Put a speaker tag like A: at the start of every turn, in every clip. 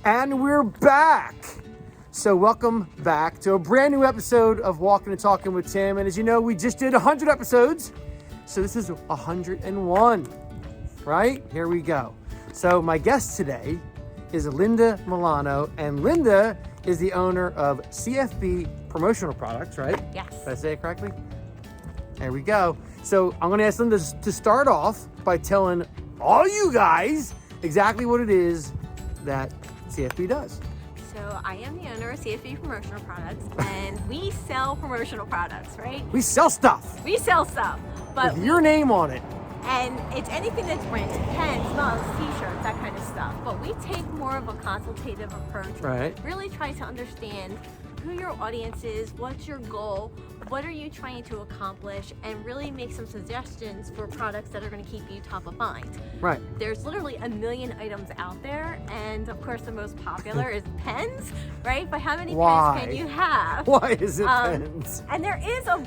A: And we're back. So welcome back to a brand new episode of Walkin Talkin with Tim. And as you know, we just did 100 episodes. So this is 101, right? Here we go. So my guest today is Linda Milano. And Linda is the owner of CFB Promotional Products, right?
B: Yes.
A: Did I say it correctly? There we go. So I'm going to ask Linda to start off by telling all you guys exactly what it is that CFB does.
B: So I am the owner of CFB Promotional Products, and we sell promotional products, right?
A: We sell stuff.
B: We sell stuff, but
A: With your name on it.
B: and it's anything that's branded, pens, mugs, t-shirts, that kind of stuff. But we take more of a consultative approach.
A: Right.
B: Really try to understand who your audience is, what's your goal, what are you trying to accomplish, and really make some suggestions for products that are going to keep you top of mind.
A: Right.
B: There's literally a million items out there, and of course the most popular is pens, right? But how many
A: Why?
B: pens can you have?
A: Why is it pens?
B: And there is a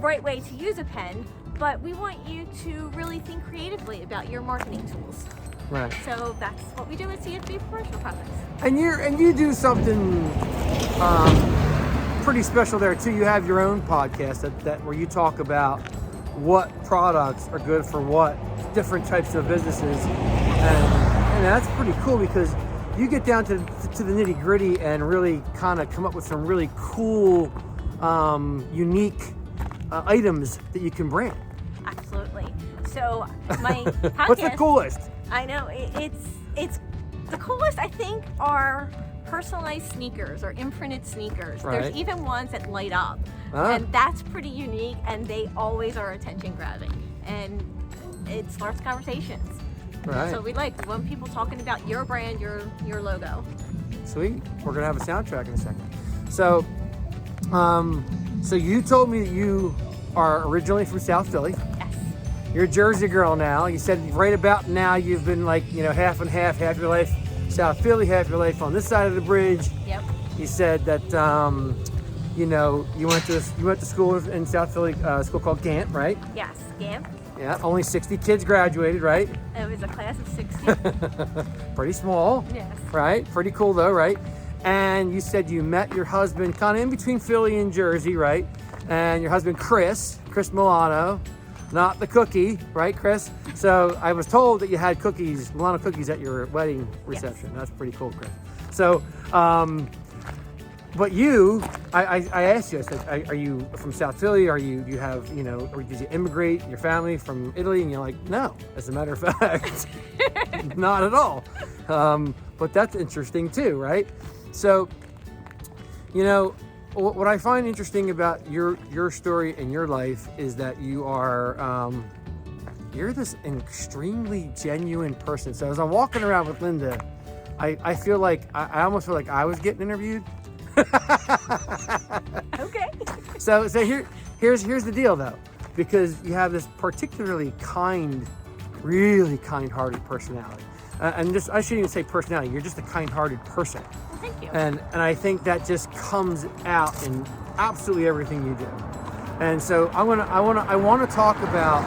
B: right way to use a pen, but we want you to really think creatively about your marketing tools.
A: Right.
B: So that's what we do at CFB Promotional Products.
A: And you do something pretty special there too. You have your own podcast that where you talk about what products are good for what different types of businesses, and that's pretty cool because you get down to the nitty gritty and really kind of come up with some really cool, unique items that you can brand.
B: Absolutely. So my podcast.
A: What's the coolest?
B: I know it's the coolest. I think are personalized sneakers or imprinted sneakers.
A: Right.
B: There's even ones that light up,
A: Ah.
B: and that's pretty unique. And they always are attention grabbing, and it starts conversations.
A: Right.
B: So we want people talking about your brand, your logo.
A: Sweet. We're gonna have a soundtrack in a second. So, so you told me that you are originally from South Philly.
B: Yes.
A: You're a Jersey girl now. You said right about now you've been half and half your life South Philly, half your life on this side of the bridge.
B: Yep.
A: You said that you went to school in South Philly, a school called Gant, right?
B: Yes. Scamp.
A: Yeah. Only 60 kids graduated, right?
B: It was a class of 60.
A: Pretty small.
B: Yes.
A: Right? Pretty cool though, right? And you said you met your husband kind of in between Philly and Jersey, right? And your husband, Chris Milano, not the cookie, right, Chris? So I was told that you had Milano cookies at your wedding reception.
B: Yes.
A: That's pretty cool, Chris. So, but I asked you, I said, are you from South Philly? Do you have, or did you immigrate your family from Italy? And you're like, no, as a matter of fact, not at all. But that's interesting too, right? So, what I find interesting about your story and your life is that you are, you're this extremely genuine person. So as I'm walking around with Linda, I feel like, I almost feel like I was getting interviewed.
B: Okay.
A: So here's the deal though, because you have this particularly really kind-hearted personality. And I shouldn't even say personality, you're just a kind-hearted person.
B: Well, thank you.
A: And I think that just comes out in absolutely everything you do. And so I want to talk about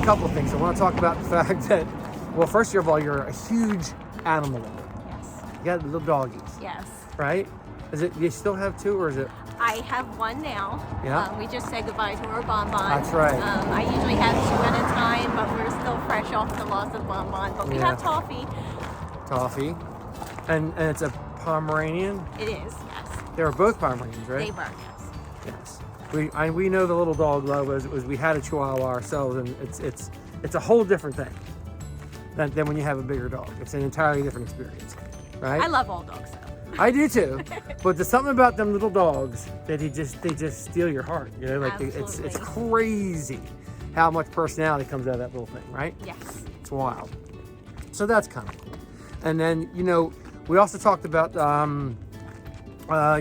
A: a couple of things. I want to talk about the fact that, well, first of all, you're a huge animal lover.
B: Yes.
A: You got little doggies,
B: Yes.
A: right? Do you still have two, or is it?
B: I have one now.
A: Yeah.
B: We just said goodbye to our Bonbon.
A: That's right.
B: I usually have two at a time, but we're still fresh off the loss of Bonbon. But we
A: Yeah.
B: have Toffee.
A: Toffee. And it's a Pomeranian?
B: It is, yes.
A: They were both Pomeranians, right?
B: They were, yes.
A: Yes. We know the little dog love was we had a Chihuahua ourselves, and it's a whole different thing than when you have a bigger dog. It's an entirely different experience, right?
B: I love all dogs, though.
A: I do too, but there's something about them little dogs that they just steal your heart. It's
B: Absolutely.
A: crazy how much personality comes out of that little thing, right?
B: Yes.
A: It's wild. So that's kind of cool. And then we also talked about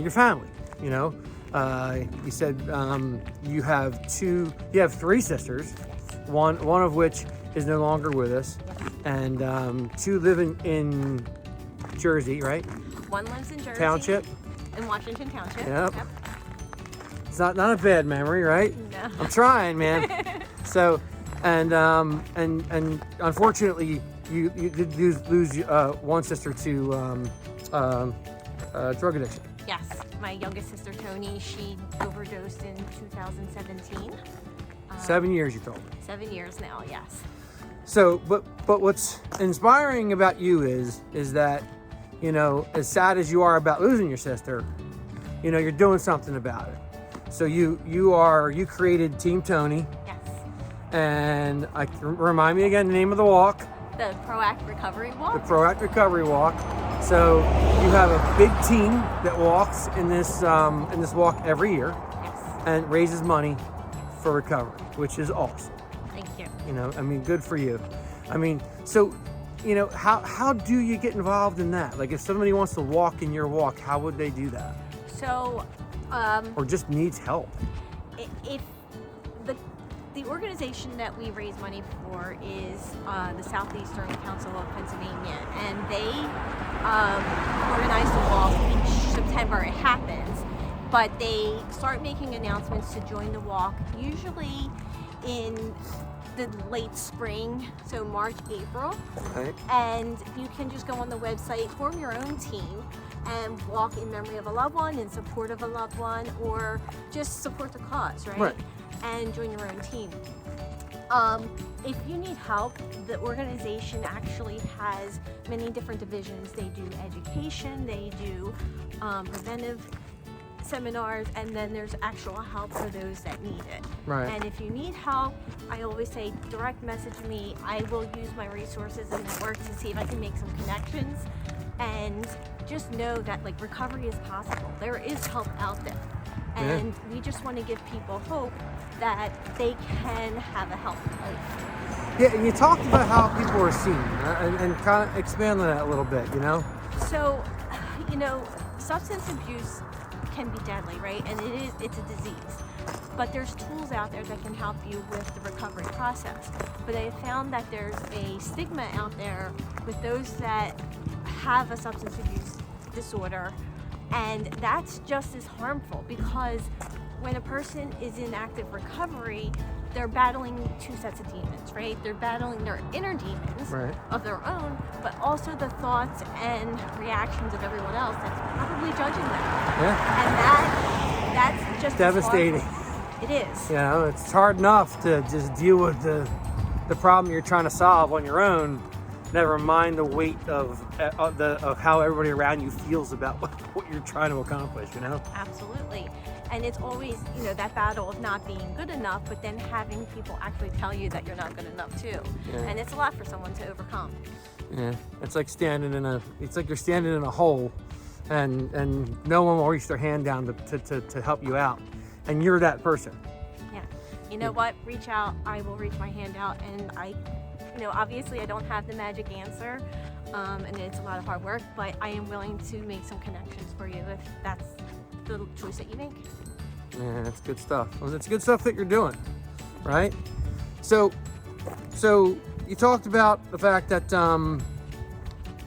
A: your family. You said you have three sisters, one of which is no longer with us, and two live in Jersey, right?
B: One lives in Jersey.
A: Township.
B: In Washington Township.
A: Yep. It's not a bad memory, right?
B: No.
A: I'm trying, man. So, and unfortunately, you did lose one sister to drug addiction.
B: Yes, my youngest sister Toni, she overdosed in 2017.
A: 7 years, you told me.
B: 7 years now, yes.
A: So, but what's inspiring about you is that, you know, as sad as you are about losing your sister, you know, you're doing something about it. So you created Team Toni.
B: Yes.
A: And remind me again the name of the walk.
B: The Proact Recovery Walk.
A: The Proact Recovery Walk. So you have a big team that walks in this walk every year.
B: Yes.
A: And raises money for recovery, which is awesome.
B: Thank you.
A: You know, I mean, good for you. I mean, so, you know, how do you get involved in that? Like, if somebody wants to walk in your walk, how would they do that?
B: So,
A: or just needs help?
B: If the organization that we raise money for is the Southeastern Council of Pennsylvania, and they organize the walk each September. It happens, but they start making announcements to join the walk, usually in the late spring, so March, April.
A: Right.
B: And you can just go on the website, form your own team, and walk in memory of a loved one, in support of a loved one, or just support the cause, right?
A: Right.
B: And join your own team. If you need help, the organization actually has many different divisions. They do education, they do preventive seminars, and then there's actual help for those that need it.
A: Right.
B: And if you need help, I always say direct message me. I will use my resources and network to see if I can make some connections, and just know that like recovery is possible. There is help out there, and we just want to give people hope that they can have a healthy life.
A: Yeah, and you talked about how people are seen, and kind of expand on that a little bit, you know?
B: So, you know, substance abuse can be deadly, right? And it's a disease. But there's tools out there that can help you with the recovery process. But I found that there's a stigma out there with those that have a substance abuse disorder, and that's just as harmful, because when a person is in active recovery, they're battling two sets of demons, right? They're battling their inner demons of their own, but also the thoughts and reactions of everyone else that's probably judging them. Yeah. And that's just
A: devastating.
B: It is.
A: You know, it's hard enough to just deal with the problem you're trying to solve on your own. Never mind the weight of how everybody around you feels about what you're trying to accomplish, you know?
B: Absolutely. And it's always, you know, that battle of not being good enough, but then having people actually tell you that you're not good enough too. Yeah. And it's a lot for someone to overcome. Yeah,
A: it's like you're standing in a hole, and no one will reach their hand down to help you out, and you're that person.
B: Yeah. You know what? Reach out. I will reach my hand out, and you know, obviously I don't have the magic answer, and it's a lot of hard work, but I am willing to make some connections for you if that's the choice that you make.
A: Yeah, that's good stuff. Well, it's good stuff that you're doing, right? So you talked about the fact that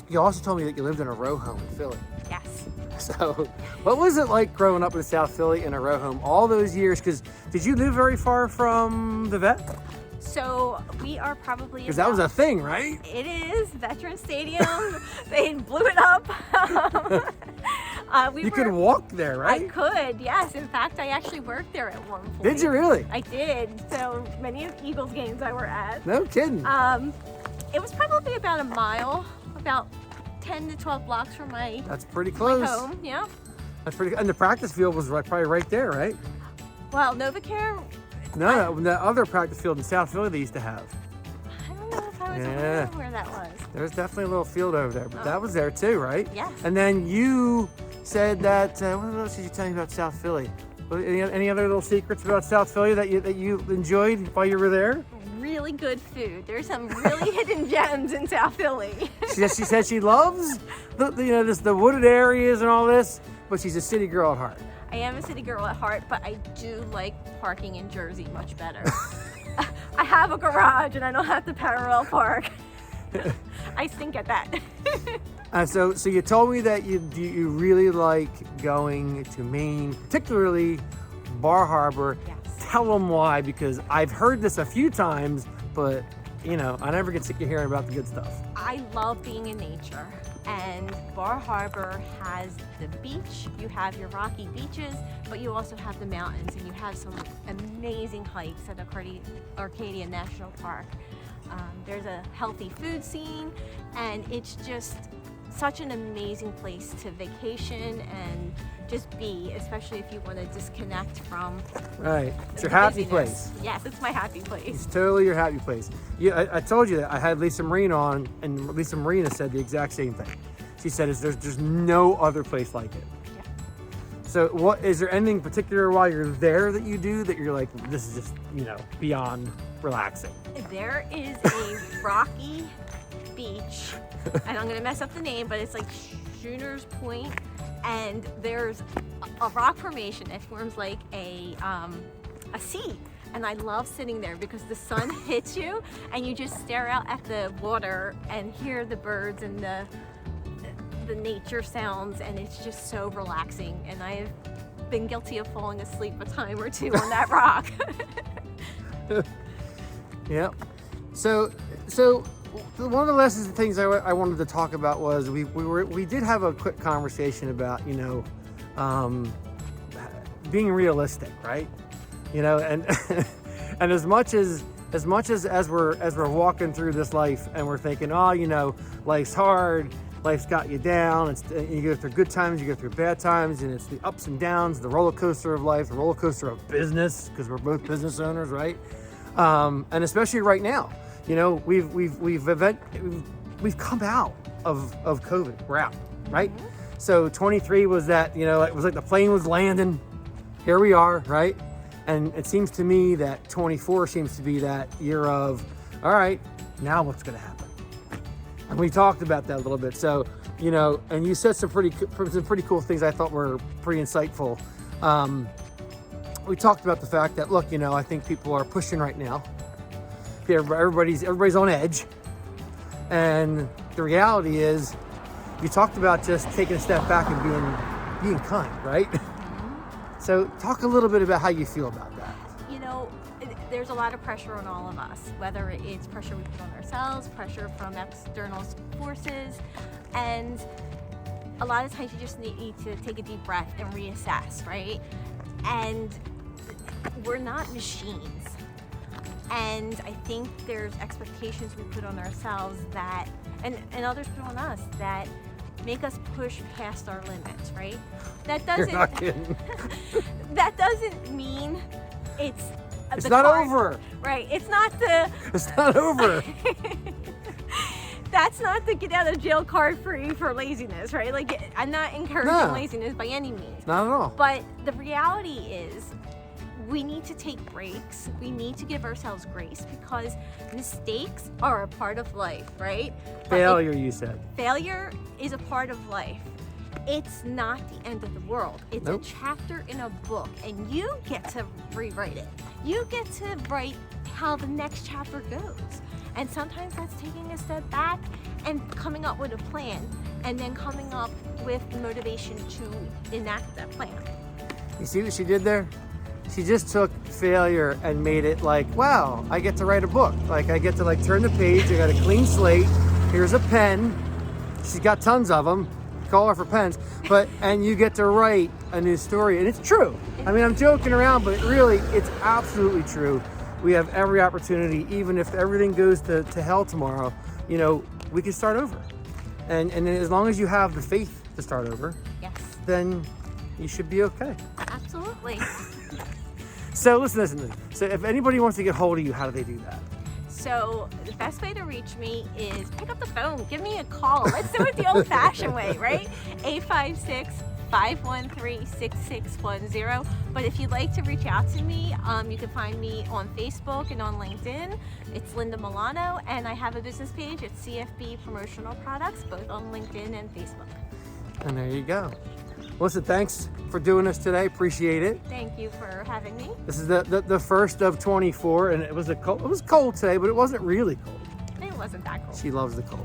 A: you also told me that you lived in a row home in Philly.
B: Yes.
A: So what was it like growing up in South Philly in a row home all those years? Because did you live very far from the vet?
B: So we are probably,
A: because that was a thing, right?
B: It is. Veteran Stadium. They blew it up.
A: You could walk there, right?
B: I could, yes. In fact, I actually worked there at one point.
A: Did you really?
B: I did. So many of Eagles games I were at.
A: No kidding.
B: It was probably about a mile, about 10 to 12 blocks from my
A: That's pretty close.
B: My home, yeah.
A: That's pretty. And the practice field was probably right there, right?
B: Well, NovaCare.
A: No, the other practice field in South Philly they used to have.
B: I don't know if I was aware of where that was.
A: There's definitely a little field over there, but that was there too, right?
B: Yes.
A: And then you said that, what else did you tell me about South Philly? Any other little secrets about South Philly that you enjoyed while you were there?
B: Really good food. There's some really hidden gems in South Philly.
A: She said she loves the wooded areas and all this, but she's a city girl at heart.
B: I am a city girl at heart, but I do like parking in Jersey much better. I have a garage and I don't have to parallel park. I stink at that.
A: So you told me that you really like going to Maine, particularly Bar Harbor.
B: Yes.
A: Tell them why, because I've heard this a few times, but you know, I never get sick of hearing about the good stuff.
B: I love being in nature, and Bar Harbor has the beach. You have your rocky beaches, but you also have the mountains, and you have some amazing hikes at Arcadia National Park. There's a healthy food scene, and it's just such an amazing place to vacation and just be, especially if you want to disconnect from
A: Right. It's your happy
B: busyness.
A: place.
B: Yes, it's my happy place.
A: It's totally your happy place. Yeah, I told you that I had Lisa Marina on, and Lisa Marina said the exact same thing. She said there's no other place like it.
B: Yeah.
A: So what is there anything particular while you're there that you do that you're like, this is just, beyond relaxing?
B: There is a rocky beach, and I'm going to mess up the name, but it's like Schooner's Point, and there's a rock formation that forms like a sea. And I love sitting there because the sun hits you and you just stare out at the water and hear the birds and the nature sounds, and it's just so relaxing. And I've been guilty of falling asleep a time or two on that rock.
A: Yeah. So one of the lessons and things I wanted to talk about was we did have a quick conversation about being realistic, right? And and as much as we're walking through this life and we're thinking, life's hard, life's got you down. You go through good times, you go through bad times, and it's the ups and downs, the roller coaster of life, the roller coaster of business, because we're both business owners, right? And especially right now, we've come out of COVID. We're out, right?
B: Mm-hmm.
A: So 23 was that, it was like the plane was landing. Here we are, right? And it seems to me that 24 seems to be that year of, all right, now what's going to happen? And we talked about that a little bit. So, and you said some pretty cool things I thought were pretty insightful. We talked about the fact that, look, I think people are pushing right now. Everybody's on edge. And the reality is, you talked about just taking a step back and being kind, right? So talk a little bit about how you feel about that.
B: There's a lot of pressure on all of us, whether it's pressure we put on ourselves, pressure from external forces, and a lot of times you just need to take a deep breath and reassess, right? And we're not machines. And I think there's expectations we put on ourselves that, and others put on us that make us push past our limits, right? That doesn't.
A: You're not kidding.
B: That doesn't mean it's
A: not over.
B: Right. It's not the.
A: It's not over.
B: That's not the get out of jail card for laziness, right? Like, I'm not encouraging laziness by any means.
A: Not at all.
B: But the reality is, we need to take breaks. We need to give ourselves grace because mistakes are a part of life, right?
A: Failure, you said.
B: Failure is a part of life. It's not the end of the world. It's a chapter in a book, and you get to rewrite it. You get to write how the next chapter goes. And sometimes that's taking a step back and coming up with a plan, and then coming up with the motivation to enact that plan.
A: You see what she did there? She just took failure and made it like, wow, I get to write a book. Like, I get to turn the page. I got a clean slate. Here's a pen. She's got tons of them. Call her for pens. And you get to write a new story. And it's true. I mean, I'm joking around, but it's absolutely true. We have every opportunity, even if everything goes to hell tomorrow, we can start over. And as long as you have the faith to start over,
B: yes,
A: then you should be okay.
B: Absolutely.
A: So listen. So if anybody wants to get hold of you, how do they do that?
B: So the best way to reach me is pick up the phone, give me a call. Let's do it the old-fashioned way, right? 856-513-6610. But if you'd like to reach out to me, you can find me on Facebook and on LinkedIn. It's Linda Milano, and I have a business page at CFB Promotional Products, both on LinkedIn and Facebook.
A: And there you go. Listen, thanks for doing this today. Appreciate it.
B: Thank you for having me.
A: This is the first of 24, and it was cold today, but it wasn't really cold.
B: It wasn't that cold.
A: She loves the cold.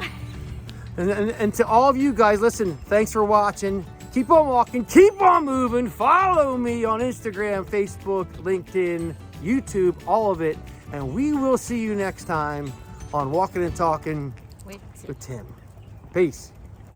A: and to all of you guys, listen, thanks for watching. Keep on walking, keep on moving. Follow me on Instagram, Facebook, LinkedIn, YouTube, all of it. And we will see you next time on Walkin' and Talkin'
B: with
A: with Tim. Peace.